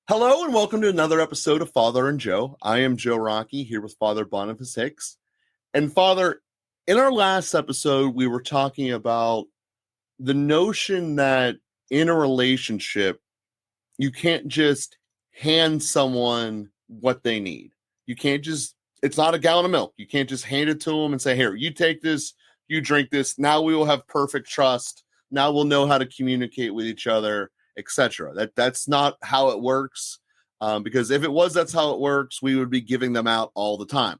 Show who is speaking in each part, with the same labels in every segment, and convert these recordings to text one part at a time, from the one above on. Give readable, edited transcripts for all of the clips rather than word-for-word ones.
Speaker 1: Hello and welcome to another episode of Father and Joe. I am Joe Rockey here with Father Boniface Hicks. And Father, in our last episode, we were talking about the notion that in a relationship, you can't just hand someone what they need. You can't just, it's not a gallon of milk. You can't just hand it to them and say, here, you take this, you drink this. Now we will have perfect trust. Now we'll know how to communicate with each other, etc. That's not how it works. Because if it was, that's how it works, we would be giving them out all the time.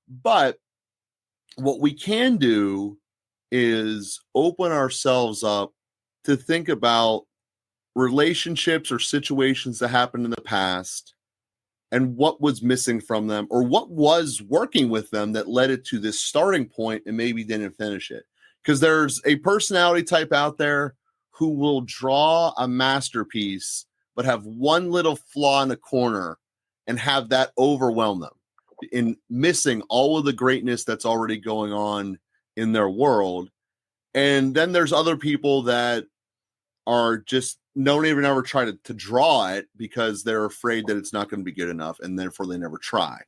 Speaker 1: But what we can do is open ourselves up to think about relationships or situations that happened in the past and what was missing from them or what was working with them that led it to this starting point and maybe didn't finish it. Because there's a personality type out there who will draw a masterpiece but have one little flaw in the corner and have that overwhelm them in missing all of the greatness that's already going on in their world. And then there's other people that are just don't even ever try to draw it because they're afraid that it's not going to be good enough, and therefore they never try.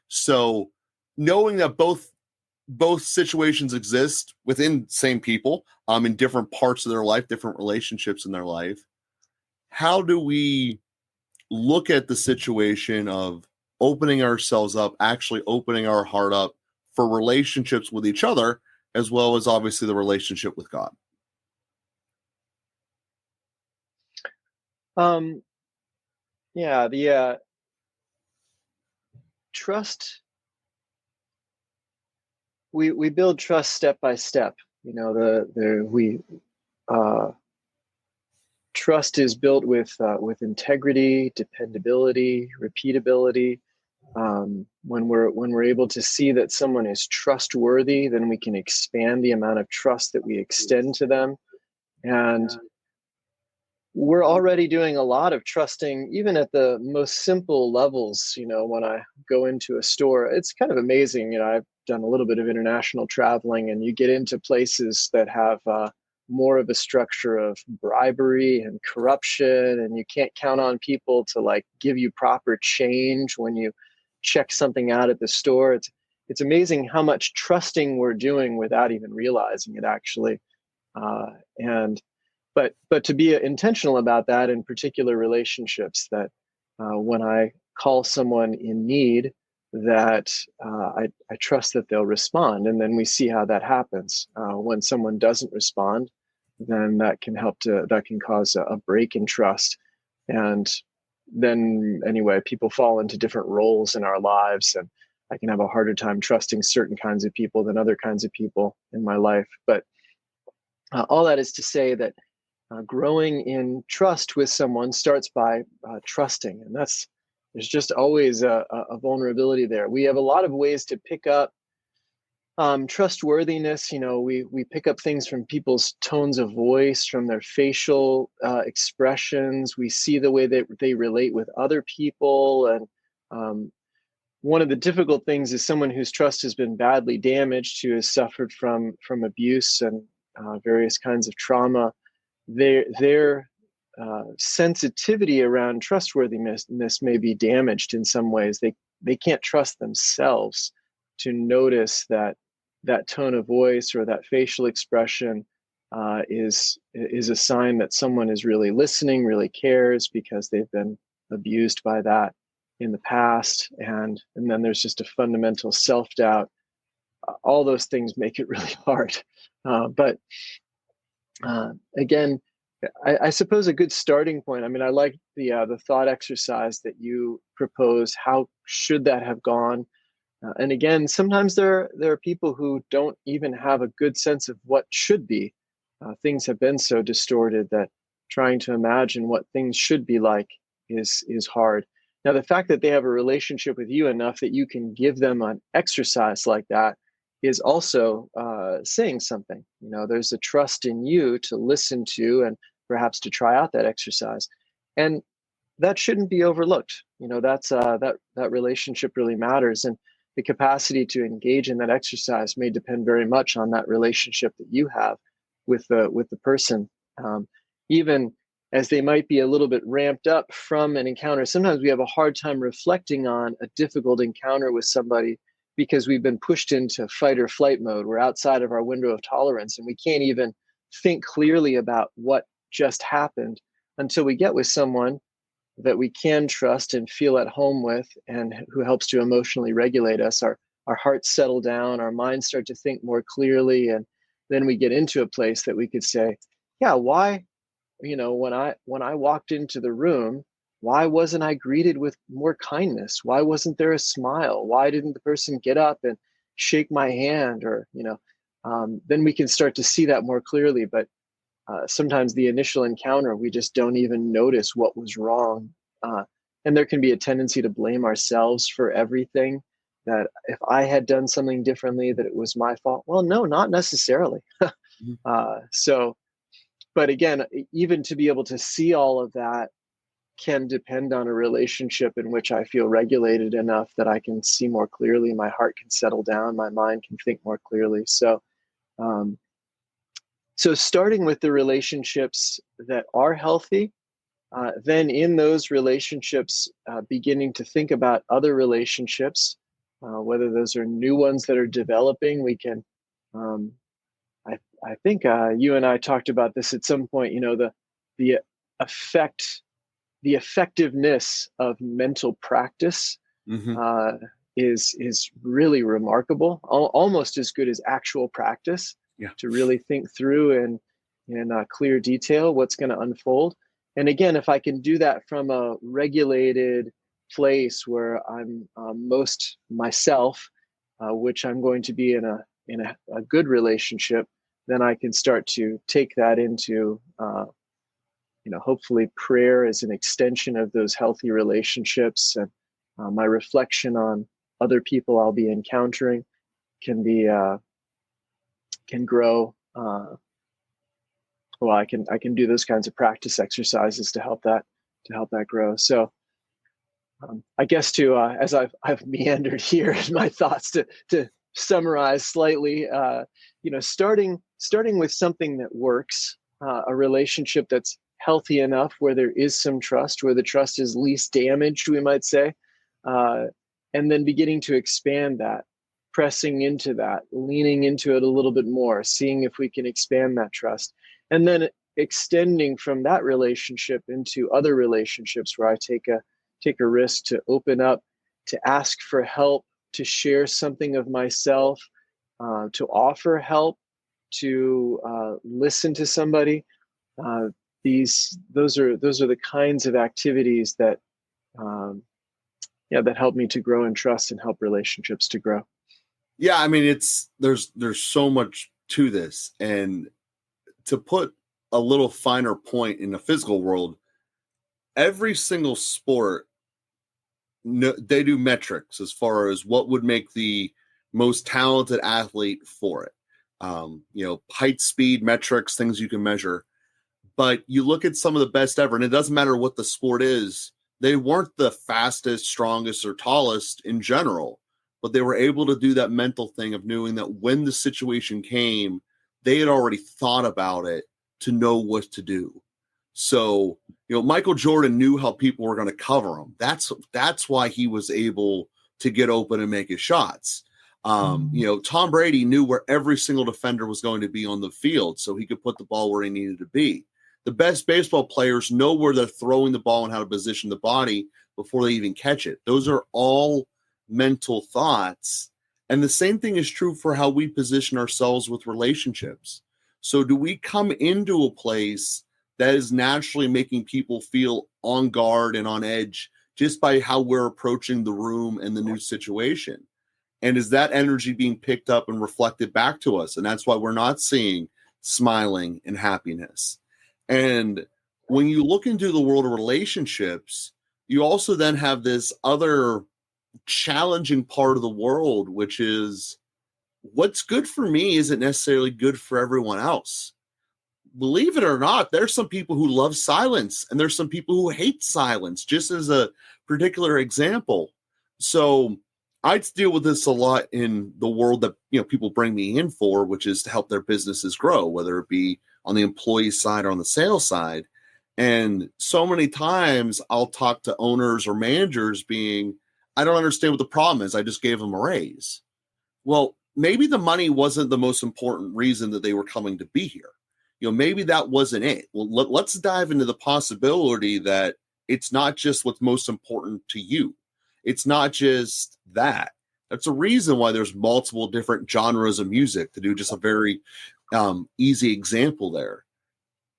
Speaker 1: So knowing that both situations exist within same people, in different parts of their life, different relationships in their life, how do we look at the situation of opening ourselves up, actually opening our heart up for relationships with each other, as well as obviously the relationship with God?
Speaker 2: Yeah, the trust, we build trust step by step. Trust is built with integrity, dependability, repeatability. When we're able to see that someone is trustworthy, then we can expand the amount of trust that we extend to them. And we're already doing a lot of trusting, even at the most simple levels. When I go into a store, it's kind of amazing. I've done a little bit of international traveling, and you get into places that have more of a structure of bribery and corruption, and you can't count on people to give you proper change when you check something out at the store. It's amazing how much trusting we're doing without even realizing it, actually. And but to be intentional about that in particular relationships, that when I call someone in need, that I trust that they'll respond, and then we see how that happens. When someone doesn't respond, then that can cause a break in trust, and then anyway, people fall into different roles in our lives, and I can have a harder time trusting certain kinds of people than other kinds of people in my life. But all that is to say that growing in trust with someone starts by trusting, and there's just always a vulnerability there. We have a lot of ways to pick up trustworthiness. We pick up things from people's tones of voice, from their facial expressions. We see the way that they relate with other people, and one of the difficult things is someone whose trust has been badly damaged, who has suffered from abuse and various kinds of trauma. Their sensitivity around trustworthiness may be damaged in some ways. They can't trust themselves to notice that tone of voice or that facial expression is a sign that someone is really listening, really cares, because they've been abused by that in the past. And then there's just a fundamental self-doubt. All those things make it really hard. But again, I suppose a good starting point. I mean, I like the thought exercise that you propose. How should that have gone? And again, sometimes there are people who don't even have a good sense of what should be. Things have been so distorted that trying to imagine what things should be like is hard. Now, the fact that they have a relationship with you enough that you can give them an exercise like that is also saying something. There's a trust in you to listen to and perhaps to try out that exercise, and that shouldn't be overlooked. That's that relationship really matters, and the capacity to engage in that exercise may depend very much on that relationship that you have with the person. Even as they might be a little bit ramped up from an encounter. Sometimes we have a hard time reflecting on a difficult encounter with somebody because we've been pushed into fight or flight mode. We're outside of our window of tolerance, and we can't even think clearly about what just happened until we get with someone that we can trust and feel at home with, and who helps to emotionally regulate us. Our hearts settle down, our minds start to think more clearly, and then we get into a place that we could say, yeah, why, when I walked into the room, why wasn't I greeted with more kindness? Why wasn't there a smile? Why didn't the person get up and shake my hand? Or then we can start to see that more clearly. But sometimes the initial encounter, we just don't even notice what was wrong. And there can be a tendency to blame ourselves for everything, that if I had done something differently, that it was my fault. Well, no, not necessarily. But again, even to be able to see all of that can depend on a relationship in which I feel regulated enough that I can see more clearly, my heart can settle down, my mind can think more clearly. So starting with the relationships that are healthy, then in those relationships, beginning to think about other relationships, whether those are new ones that are developing. We can, I think you and I talked about this at some point, the effectiveness of mental practice is really remarkable, almost as good as actual practice.
Speaker 1: Yeah.
Speaker 2: To really think through in clear detail what's going to unfold. And again, if I can do that from a regulated place where I'm most myself, which I'm going to be in a good relationship, then I can start to take that into hopefully prayer as an extension of those healthy relationships, and my reflection on other people I'll be encountering can grow. I can do those kinds of practice exercises to help that grow. So I guess as I've meandered here in my thoughts, to summarize slightly, starting with something that works, a relationship that's healthy enough where there is some trust, where the trust is least damaged, we might say, and then beginning to expand that, pressing into that, leaning into it a little bit more, seeing if we can expand that trust, and then extending from that relationship into other relationships where I take a risk to open up, to ask for help, to share something of myself, to offer help, to listen to somebody. Those are the kinds of activities that that help me to grow in trust and help relationships to grow.
Speaker 1: Yeah, I mean, there's so much to this, and to put a little finer point in the physical world, every single sport, they do metrics as far as what would make the most talented athlete for it. Height, speed, metrics, things you can measure. But you look at some of the best ever, and it doesn't matter what the sport is. They weren't the fastest, strongest, or tallest in general, but they were able to do that mental thing of knowing that when the situation came, they had already thought about it to know what to do. So, Michael Jordan knew how people were going to cover him. That's why he was able to get open and make his shots. Tom Brady knew where every single defender was going to be on the field, so he could put the ball where he needed to be. The best baseball players know where they're throwing the ball and how to position the body before they even catch it. Those are all mental thoughts. And the same thing is true for how we position ourselves with relationships. So do we come into a place that is naturally making people feel on guard and on edge just by how we're approaching the room and the new situation? And is that energy being picked up and reflected back to us? And that's why we're not seeing smiling and happiness. And when you look into the world of relationships, you also then have this other challenging part of the world, which is what's good for me isn't necessarily good for everyone else. Believe it or not, there's some people who love silence and there's some people who hate silence, just as a particular example. So I deal with this a lot in the world that people bring me in for, which is to help their businesses grow, whether it be on the employee side or on the sales side. And so many times I'll talk to owners or managers being, I don't understand what the problem is. I just gave them a raise. Well, maybe the money wasn't the most important reason that they were coming to be here. Maybe that wasn't it. Well, let's dive into the possibility that it's not just what's most important to you. It's not just that. That's a reason why there's multiple different genres of music, to do just a very easy example there.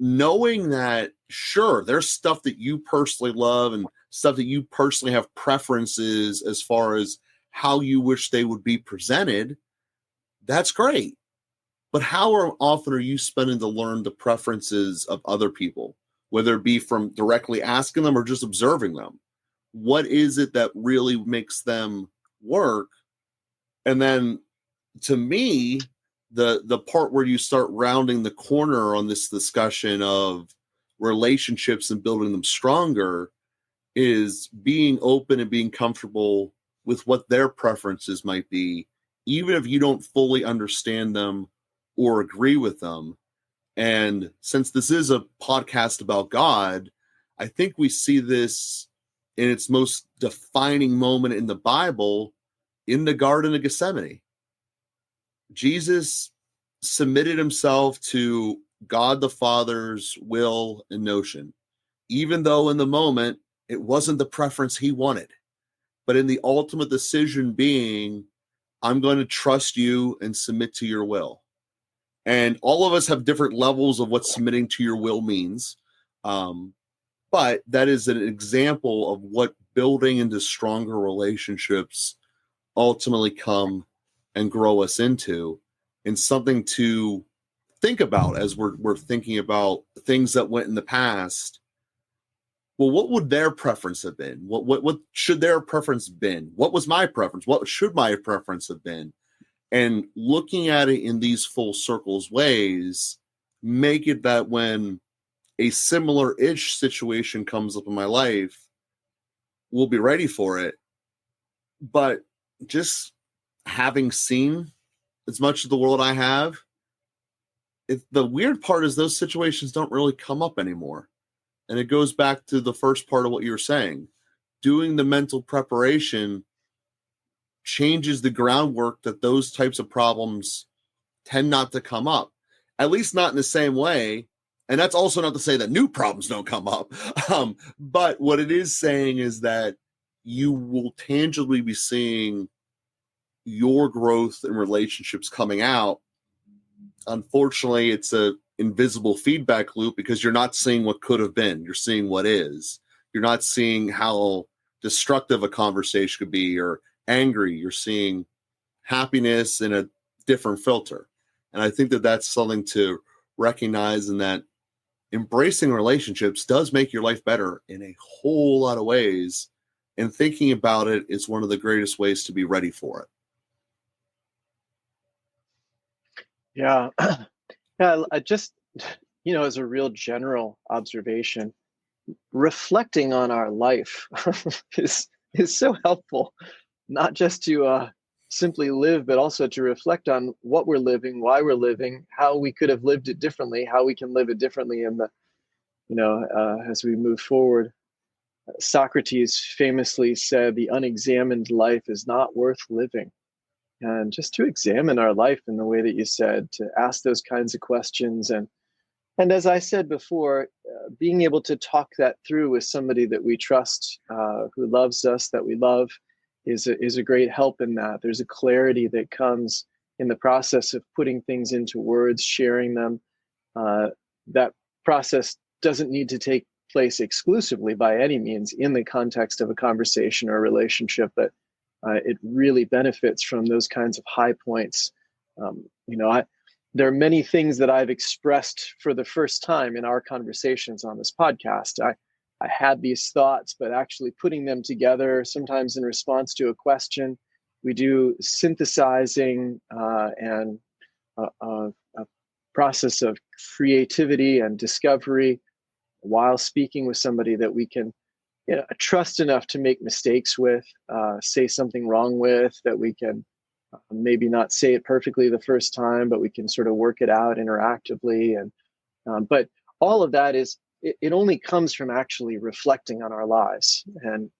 Speaker 1: Knowing that, sure, there's stuff that you personally love and stuff that you personally have preferences as far as how you wish they would be presented, that's great. But how often are you spending to learn the preferences of other people, whether it be from directly asking them or just observing them? What is it that really makes them work? And then, to me, the part where you start rounding the corner on this discussion of relationships and building them stronger is being open and being comfortable with what their preferences might be, even if you don't fully understand them or agree with them. And since this is a podcast about God, I think we see this in its most defining moment in the Bible, in the Garden of Gethsemane. Jesus submitted himself to God the Father's will and notion, even though in the moment it wasn't the preference he wanted. But in the ultimate decision being, I'm going to trust you and submit to your will. And all of us have different levels of what submitting to your will means. But that is an example of what building into stronger relationships ultimately come and grow us into, and something to think about as we're thinking about things that went in the past. Well, what would their preference have been? What should their preference been? What was my preference? What should my preference have been? And looking at it in these full circles ways, make it that when a similar-ish situation comes up in my life, we'll be ready for it. But just having seen as much of the world I have, the weird part is those situations don't really come up anymore. And it goes back to the first part of what you were saying. Doing the mental preparation changes the groundwork that those types of problems tend not to come up, at least not in the same way. And that's also not to say that new problems don't come up. But what it is saying is that you will tangibly be seeing your growth in relationships coming out. Unfortunately, it's a invisible feedback loop because you're not seeing what could have been. You're seeing what is. You're not seeing how destructive a conversation could be or angry. You're seeing happiness in a different filter. And I think that that's something to recognize, and that embracing relationships does make your life better in a whole lot of ways. And thinking about it is one of the greatest ways to be ready for it.
Speaker 2: Yeah. Yeah, I just, as a real general observation, reflecting on our life is so helpful, not just to simply live, but also to reflect on what we're living, why we're living, how we could have lived it differently, how we can live it differently in the, as we move forward. Socrates famously said, "The unexamined life is not worth living." And just to examine our life in the way that you said, to ask those kinds of questions. And as I said before, being able to talk that through with somebody that we trust, who loves us, that we love, is a great help in that. There's a clarity that comes in the process of putting things into words, sharing them. That process doesn't need to take place exclusively by any means in the context of a conversation or a relationship, but it really benefits from those kinds of high points. There are many things that I've expressed for the first time in our conversations on this podcast. I had these thoughts, but actually putting them together, sometimes in response to a question, we do synthesizing and a process of creativity and discovery while speaking with somebody that we can trust enough to make mistakes with, say something wrong with, that we can maybe not say it perfectly the first time, but we can sort of work it out interactively. And but all of that is it only comes from actually reflecting on our lives and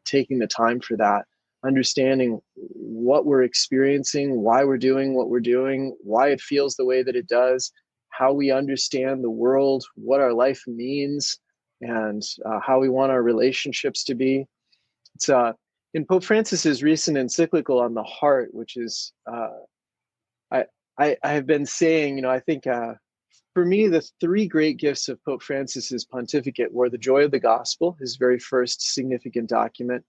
Speaker 2: taking the time for that, understanding what we're experiencing, why we're doing what we're doing, why it feels the way that it does, how we understand the world, what our life means, and how we want our relationships to be. It's in Pope Francis's recent encyclical on the heart, which is I have been saying, I think for me, the three great gifts of Pope Francis's pontificate were the joy of the gospel, his very first significant document,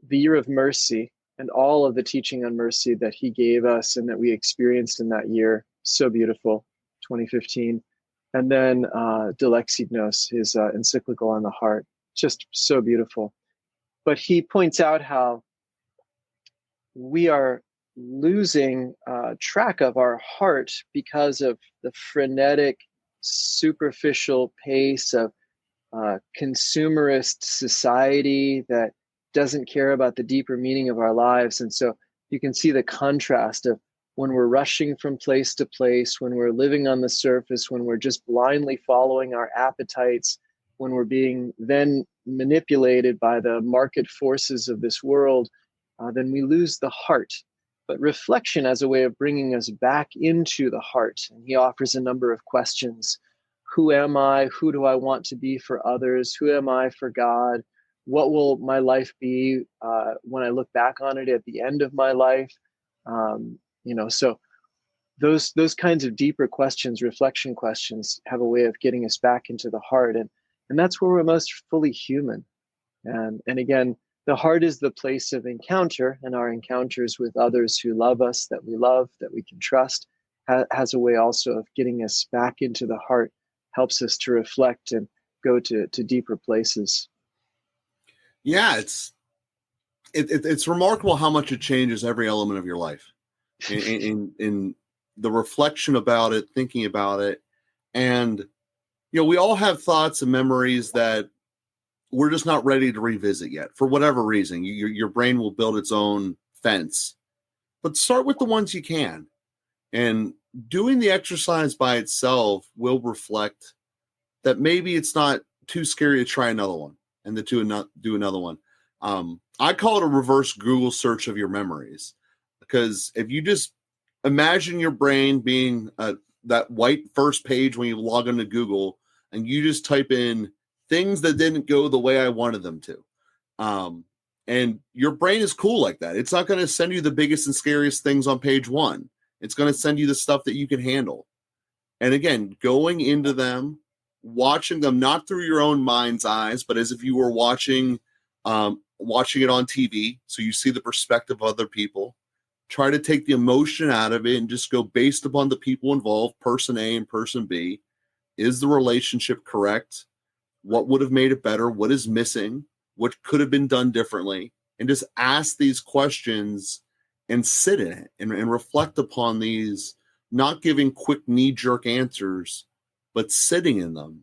Speaker 2: the year of mercy, and all of the teaching on mercy that he gave us and that we experienced in that year. So beautiful, 2015. And then Dilexit, his encyclical on the heart, just so beautiful. But he points out how we are losing track of our heart because of the frenetic, superficial pace of consumerist society that doesn't care about the deeper meaning of our lives. And so you can see the contrast of when we're rushing from place to place, when we're living on the surface, when we're just blindly following our appetites, when we're being then manipulated by the market forces of this world, then we lose the heart. But reflection as a way of bringing us back into the heart. And he offers a number of questions. Who am I? Who do I want to be for others? Who am I for God? What will my life be when I look back on it at the end of my life? So those kinds of deeper questions, reflection questions, have a way of getting us back into the heart, and that's where we're most fully human. And again, the heart is the place of encounter, and our encounters with others who love us, that we love, that we can trust, has a way also of getting us back into the heart, helps us to reflect and go to deeper places.
Speaker 1: Yeah, it's remarkable how much it changes every element of your life. In the reflection about it, thinking about it, and we all have thoughts and memories that we're just not ready to revisit yet for whatever reason. Your brain will build its own fence, but start with the ones you can, and doing the exercise by itself will reflect that maybe it's not too scary to try another one and to do another one. I call it a reverse Google search of your memories, because if you just imagine your brain being that white first page when you log into Google, and you just type in things that didn't go the way I wanted them to. And your brain is cool like that. It's not going to send you the biggest and scariest things on page one. It's going to send you the stuff that you can handle. And again, going into them, watching them not through your own mind's eyes, but as if you were watching it on TV. So you see the perspective of other people. Try to take the emotion out of it and just go based upon the people involved, person A and person B. Is the relationship correct? What would have made it better? What is missing? What could have been done differently? And just ask these questions and sit in it and reflect upon these, not giving quick knee-jerk answers, but sitting in them.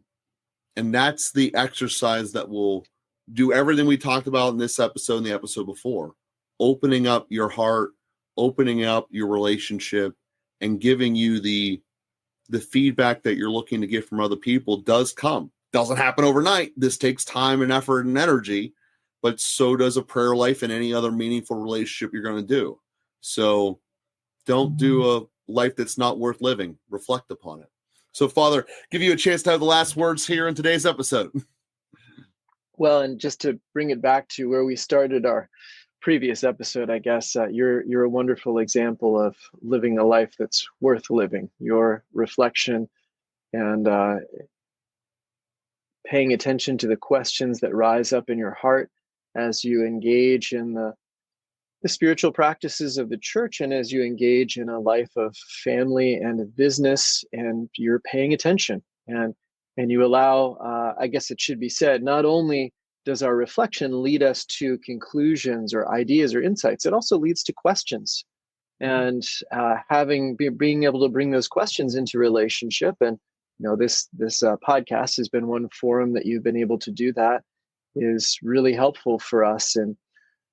Speaker 1: And that's the exercise that will do everything we talked about in this episode and the episode before. Opening up your heart, opening up your relationship, and giving you the feedback that you're looking to get from other people does come. Doesn't happen overnight. This takes time and effort and energy, but so does a prayer life and any other meaningful relationship you're going to do. So don't do a life that's not worth living. Reflect upon it. So, Father, give you a chance to have the last words here in today's episode.
Speaker 2: Well, and just to bring it back to where we started our previous episode, I guess you're a wonderful example of living a life that's worth living. Your reflection and paying attention to the questions that rise up in your heart as you engage in the spiritual practices of the church, and as you engage in a life of family and of business, and you're paying attention and you allow, I guess it should be said, not only does our reflection lead us to conclusions or ideas or insights, it also leads to questions. And being able to bring those questions into relationship, and this podcast has been one forum that you've been able to do that, is really helpful for us in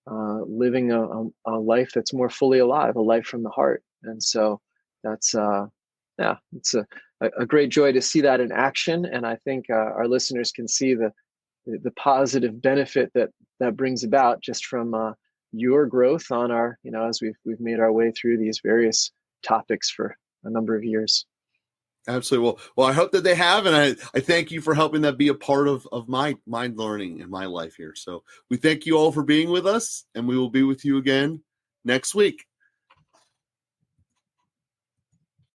Speaker 2: living a life that's more fully alive, a life from the heart. And so that's it's a great joy to see that in action. And I think our listeners can see the positive benefit that brings about just from your growth on our, as we've made our way through these various topics for a number of years.
Speaker 1: Absolutely. Well, I hope that they have, and I thank you for helping that be a part of my learning in my life here. So we thank you all for being with us, and we will be with you again next week.